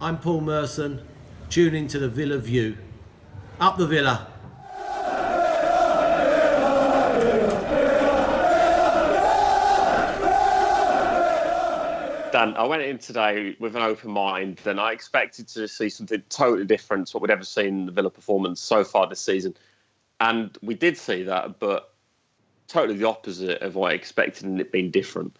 I'm Paul Merson. Tune into the Villa View. Up the Villa. Dan, I went in today with an open mind and I expected to see something totally different to what we'd ever seen in the Villa performance so far this season. And we did see that, but totally the opposite of what I expected and it being different.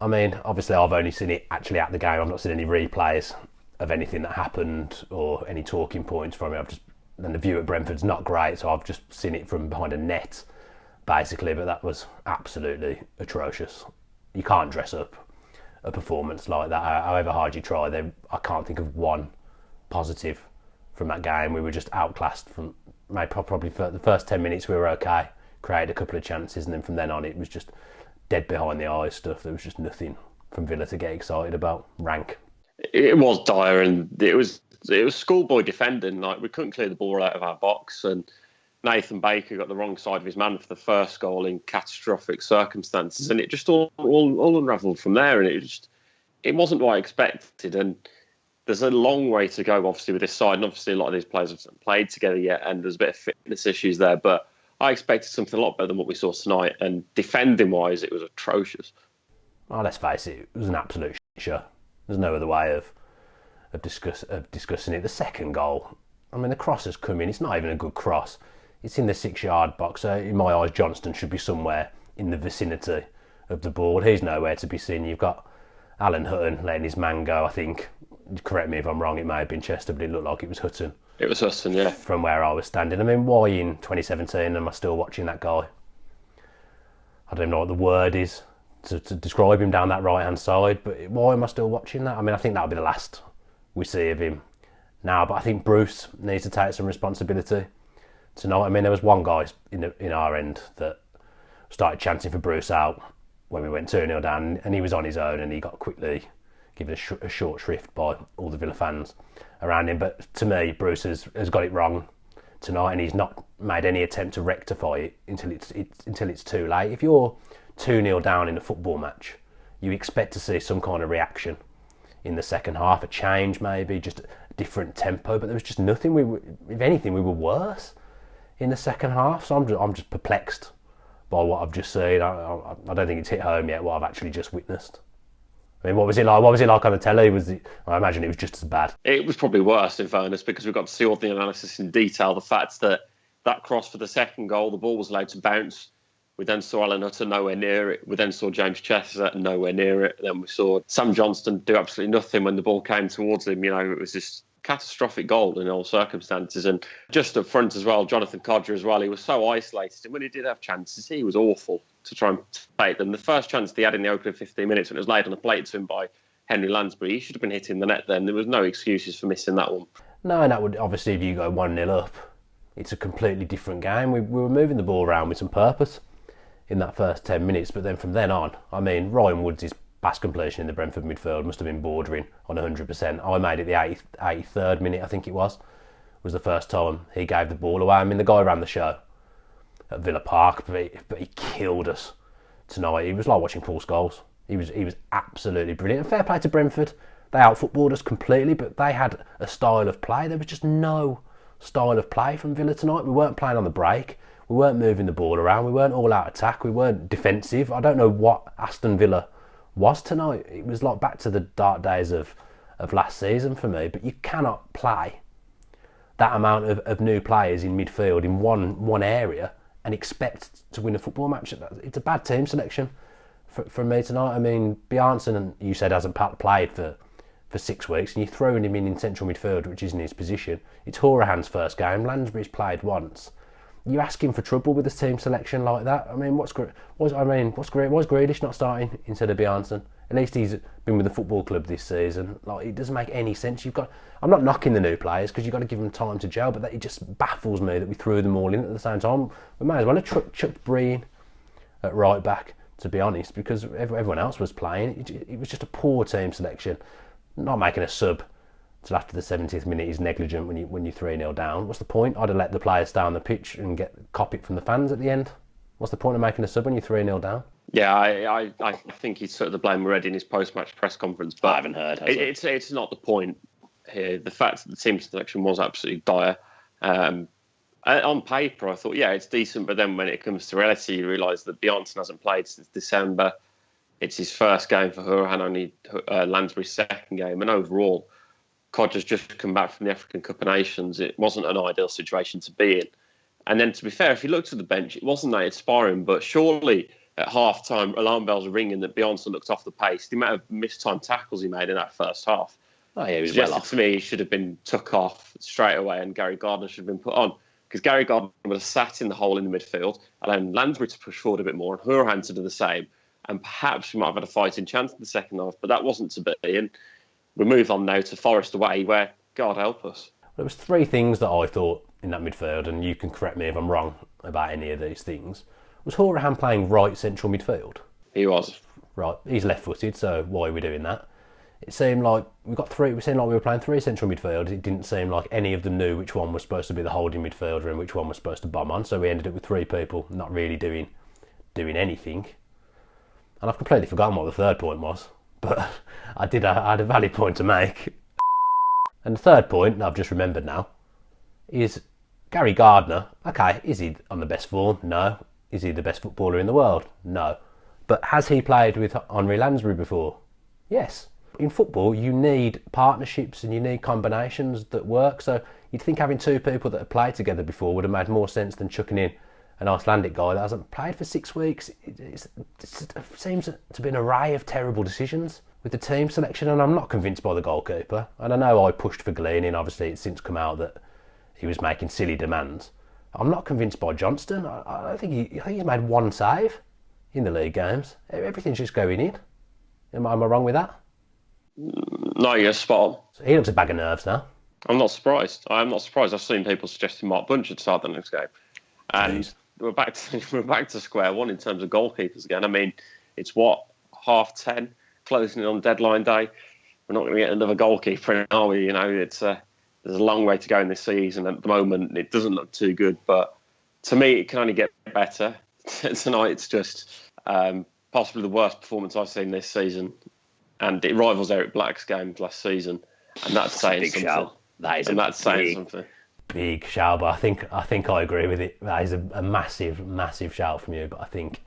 I mean, obviously I've only seen it actually at the game. I've not seen any replays of anything that happened or any talking points from it. And the view at Brentford's not great, so I've just seen it from behind a net, basically. But that was absolutely atrocious. You can't dress up a performance like that, however hard you try. I can't think of one positive from that game. We were just outclassed from probably for the first 10 minutes. We were okay, created a couple of chances, and then from then on it was just dead behind the eyes stuff. There was just nothing from Villa to get excited about. Rank. It was dire, and it was schoolboy defending. Like, we couldn't clear the ball out of our box, and Nathan Baker got the wrong side of his man for the first goal in catastrophic circumstances, and it just all unravelled from there. And it wasn't what I expected. And there's a long way to go, obviously, with this side. And obviously, a lot of these players haven't played together yet, and there's a bit of fitness issues there. But I expected something a lot better than what we saw tonight. And defending-wise, it was atrocious. Oh, let's face it, it was an absolute show. There's no other way of discussing it. The second goal, I mean, the cross has come in. It's not even a good cross. It's in the 6-yard box. So in my eyes, Johnston should be somewhere in the vicinity of the ball. He's nowhere to be seen. You've got Alan Hutton letting his man go, I think. Correct me if I'm wrong, it may have been Chester, but it looked like it was Hutton. It was Hutton, yeah. From where I was standing. I mean, why in 2017 am I still watching that guy? I don't know what the word is to describe him down that right-hand side, but why am I still watching that? I mean, I think that'll be the last we see of him now, but I think Bruce needs to take some responsibility tonight. I mean, there was one guy in our end that started chanting for Bruce out when we went 2-0 down, and he was on his own, and he got quickly given a short shrift by all the Villa fans around him. But to me, Bruce has got it wrong tonight, and he's not made any attempt to rectify it until it's too late. If you're 2-0 down in a football match, you expect to see some kind of reaction in the second half, a change maybe, just a different tempo, but there was just nothing. If anything, we were worse in the second half, so I'm just perplexed by what I've just seen. I don't think it's hit home yet what I've actually just witnessed. I mean, what was it like? What was it like on the telly? I imagine it was just as bad. It was probably worse, in fairness, because we got to see all the analysis in detail. The fact that cross for the second goal, the ball was allowed to bounce. We then saw Alan Hutton nowhere near it. We then saw James Chester nowhere near it. Then we saw Sam Johnston do absolutely nothing when the ball came towards him. You know, it was this catastrophic goal in all circumstances. And just up front as well, Jonathan Codger as well, he was so isolated. And when he did have chances, he was awful to try and take them. The first chance he had in the opening 15 minutes when it was laid on a plate to him by Henry Lansbury, he should have been hitting the net then. There was no excuses for missing that one. No, and that would, obviously, if you go 1-0 up, it's a completely different game. We were moving the ball around with some purpose in that first 10 minutes, but then from then on, I mean, Ryan Woods' pass completion in the Brentford midfield must have been bordering on 100%. I made it the 83rd minute, I think it was the first time he gave the ball away. I mean, the guy ran the show at Villa Park, but he killed us tonight. He was like watching Paul Scholes. He was absolutely brilliant. And fair play to Brentford. They out-footballed us completely, but they had a style of play. There was just no style of play from Villa tonight. We weren't playing on the break. We weren't moving the ball around. We weren't all out attack. We weren't defensive. I don't know what Aston Villa was tonight. It was like back to the dark days of last season for me. But you cannot play that amount of new players in midfield in one area and expect to win a football match. It's a bad team selection for me tonight. I mean, Bjarnason, you said, hasn't played for 6 weeks, and you're throwing him in central midfield, which isn't his position. It's Horahan's first game. Lansbury's played once. You ask him for trouble with his team selection like that. I mean, what's Grealish not starting instead of Bjarnason? At least he's been with the football club this season. Like, it doesn't make any sense. I'm not knocking the new players because you've got to give them time to gel, but it just baffles me that we threw them all in at the same time. We may as well have chucked Bree in at right back, to be honest, because everyone else was playing. It was just a poor team selection. Not making a sub till after the 70th minute is negligent when you're 3-0 down. What's the point? I'd have let the players stay on the pitch and copy it from the fans at the end. What's the point of making a sub when you're 3-0 down? Yeah, I think he took the blame already in his post-match press conference, but I haven't heard. It's not the point. here. The fact that the team selection was absolutely dire. On paper, I thought, yeah, it's decent, but then when it comes to reality, you realise that Bjornsson hasn't played since December. It's his first game for Hourihane, only Lansbury's second game, and overall, Codger's just come back from the African Cup of Nations. It wasn't an ideal situation to be in. And then, to be fair, if you looked at the bench, it wasn't that inspiring, but surely at half-time, alarm bells were ringing that Bjornsson looked off the pace. The amount of missed-time tackles he made in that first half. Oh, yeah, he was well off. To me, he should have been took off straight away and Gary Gardner should have been put on. Because Gary Gardner would have sat in the hole in the midfield, allowing Lansbury to push forward a bit more and Hourihane to do the same. And perhaps we might have had a fighting chance in the second half, but that wasn't to be. And we move on now to Forest away, where, God help us. There was three things that I thought in that midfield, and you can correct me if I'm wrong about any of these things. Was Hourihane playing right central midfield? He was. Right, he's left-footed, so why are we doing that? It seemed like we were playing three central midfielders. It didn't seem like any of them knew which one was supposed to be the holding midfielder and which one was supposed to bomb on. So we ended up with three people not really doing anything. And I've completely forgotten what the third point was, but I had a valid point to make. And the third point, I've just remembered now, is Gary Gardner. Okay, is he on the best form? No. Is he the best footballer in the world? No. But has he played with Henri Lansbury before? Yes. In football, you need partnerships and you need combinations that work. So you'd think having two people that have played together before would have made more sense than chucking in an Icelandic guy that hasn't played for 6 weeks. It seems to be an array of terrible decisions with the team selection, and I'm not convinced by the goalkeeper. And I know I pushed for Gleaning. Obviously, it's since come out that he was making silly demands. I'm not convinced by Johnston. I think he's made one save in the league games. Everything's just going in. Am I wrong with that? No, you're spot on. So he looks a bag of nerves now. I'm not surprised. I've seen people suggesting Mark Bunch would start the next game. And we're back to square one in terms of goalkeepers again. I mean, it's 10:30, closing in on deadline day. We're not going to get another goalkeeper, are we? You know, there's a long way to go in this season. At the moment, it doesn't look too good. But to me, it can only get better. Tonight, it's just possibly the worst performance I've seen this season. And it rivals Eric Black's game last season. And that's saying something. Shout. That's saying something. Big shout, but I think I agree with it. That is a massive shout from you, but I think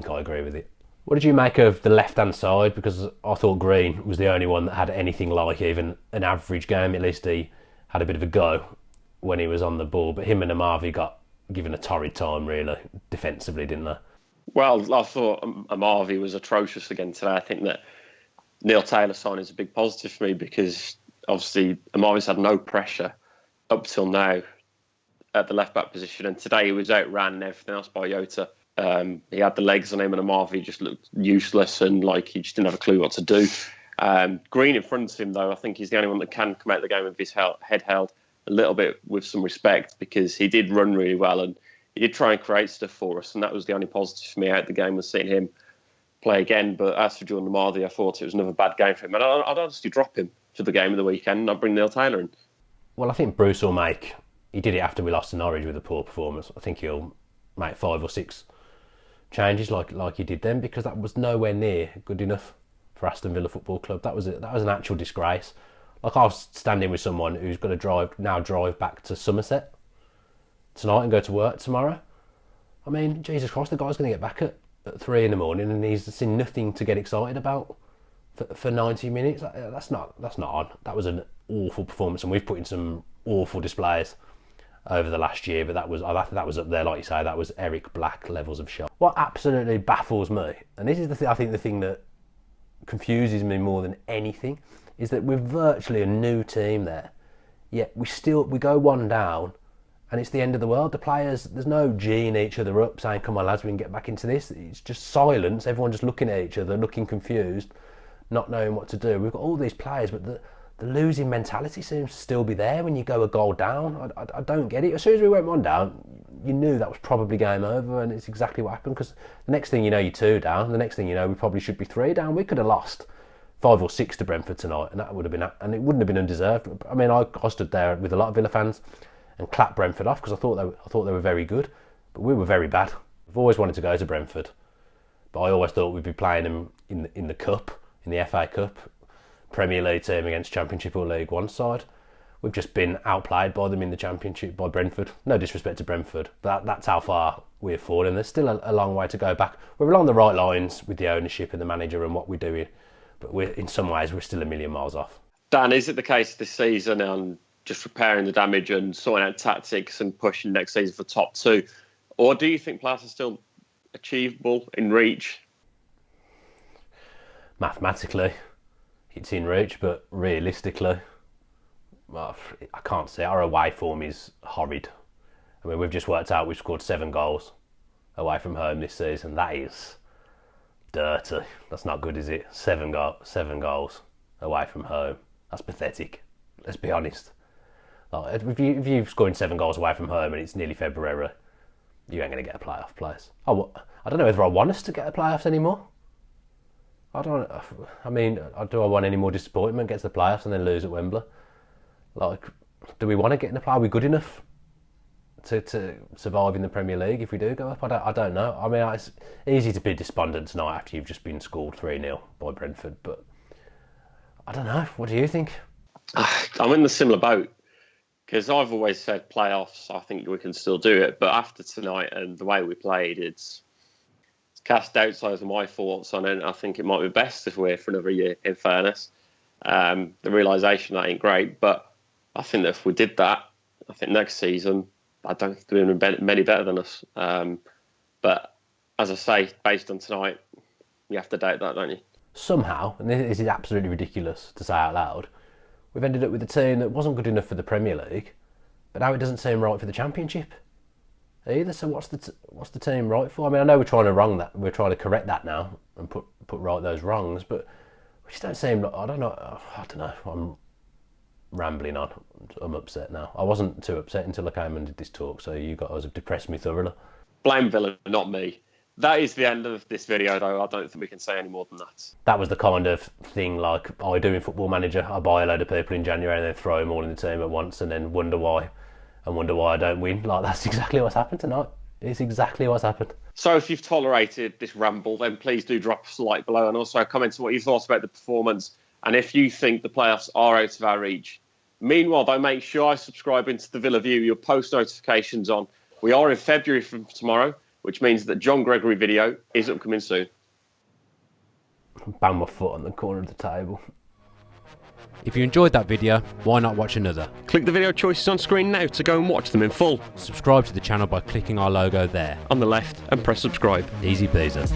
I agree with it. What did you make of the left-hand side? Because I thought Green was the only one that had anything like even an average game. At least he had a bit of a go when he was on the ball. But him and Amavi got given a torrid time, really, defensively, didn't they? Well, I thought Amavi was atrocious again today. I think that Neil Taylor sign is a big positive for me because obviously Amavi's had no pressure up till now at the left-back position. And today he was outran and everything else by Jota. He had the legs on him and Amavi just looked useless and like he just didn't have a clue what to do. Green in front of him, though, I think he's the only one that can come out of the game with his head held a little bit with some respect because he did run really well and he did try and create stuff for us. And that was the only positive for me out of the game was seeing him play again. But as for Jordan Amavi, I thought it was another bad game for him. And I'd honestly drop him for the game of the weekend and I'd bring Neil Taylor in. Well, I think Bruce will he did it after we lost to Norwich with a poor performance. I think he'll make 5 or 6 changes like he did then because that was nowhere near good enough for Aston Villa Football Club. That was an actual disgrace. Like I was standing with someone who's going to drive back to Somerset tonight and go to work tomorrow. I mean, Jesus Christ, the guy's going to get back at 3 in the morning and he's seen nothing to get excited about for 90 minutes. That's not on. That was an awful performance, and we've put in some awful displays over the last year. But that was up there, like you say. That was Eric Black levels of shot. What absolutely baffles me, and this is I think the thing that confuses me more than anything, is that we're virtually a new team there. Yet we go one down. And it's the end of the world. The players, there's no geeing each other up, saying, come on lads, we can get back into this. It's just silence, everyone just looking at each other, looking confused, not knowing what to do. We've got all these players, but the losing mentality seems to still be there when you go a goal down. I don't get it. As soon as we went one down, you knew that was probably game over, and it's exactly what happened, because the next thing you know, you're 2 down. The next thing you know, we probably should be 3 down. We could have lost 5 or 6 to Brentford tonight, and it wouldn't have been undeserved. I mean, I stood there with a lot of Villa fans and clap Brentford off because I thought they were very good, but we were very bad. I've always wanted to go to Brentford, but I always thought we'd be playing them in the cup, in the FA Cup, Premier League team against Championship or League One side. We've just been outplayed by them in the Championship, by Brentford. No disrespect to Brentford, but that's how far we're falling. There's still a long way to go back. We're along the right lines with the ownership and the manager and what we're doing, but in some ways we're still a million miles off. Dan, is it the case this season and just repairing the damage and sorting out tactics and pushing next season for top 2? Or do you think playoffs are still achievable, in reach? Mathematically, it's in reach, but realistically, well, I can't say. Our away form is horrid. I mean, we've just worked out we've scored 7 goals away from home this season. That is dirty. That's not good, is it? 7 goals away from home. That's pathetic. Let's be honest. Like, if you've scored 7 goals away from home and it's nearly February, you ain't going to get a playoff place. I don't know whether I want us to get a playoffs anymore. Do I want any more disappointment, get to the playoffs and then lose at Wembley? Like, do we want to get in the play? Are we good enough to survive in the Premier League if we do go up? I don't know. I mean, it's easy to be despondent tonight after you've just been scored 3-0 by Brentford, but I don't know. What do you think? I'm in the similar boat, because I've always said playoffs, I think we can still do it, but after tonight and the way we played, it's cast doubts over my thoughts on it. I think it might be best if we're here for another year, in fairness. The realisation that ain't great, but I think that if we did that, I think next season, I don't think they're doing many better than us. But as I say, based on tonight, you have to doubt that, don't you? Somehow, and this is absolutely ridiculous to say out loud, we've ended up with a team that wasn't good enough for the Premier League, but now it doesn't seem right for the Championship either. So what's the team right for? I mean, I know we're trying to correct that now and put right those wrongs, but we just don't seem. I don't know. I'm rambling on. I'm upset now. I wasn't too upset until I came and did this talk, so you guys have depressed me thoroughly. Blame Villa, not me. That is the end of this video, though. I don't think we can say any more than that. That was the kind of thing like I do in Football Manager. I buy a load of people in January and then throw them all in the team at once and then wonder why I don't win. Like, that's exactly what's happened tonight. It's exactly what's happened. So if you've tolerated this ramble, then please do drop us a like below and also comment on what you thought about the performance and if you think the playoffs are out of our reach. Meanwhile, though, make sure I subscribe into the Villa View, your post notifications on. We are in February from tomorrow, which means that John Gregory video is upcoming soon. Bang my foot on the corner of the table. If you enjoyed that video, why not watch another? Click the video choices on screen now to go and watch them in full. Subscribe to the channel by clicking our logo there. On the left, and press subscribe. Easy peasy.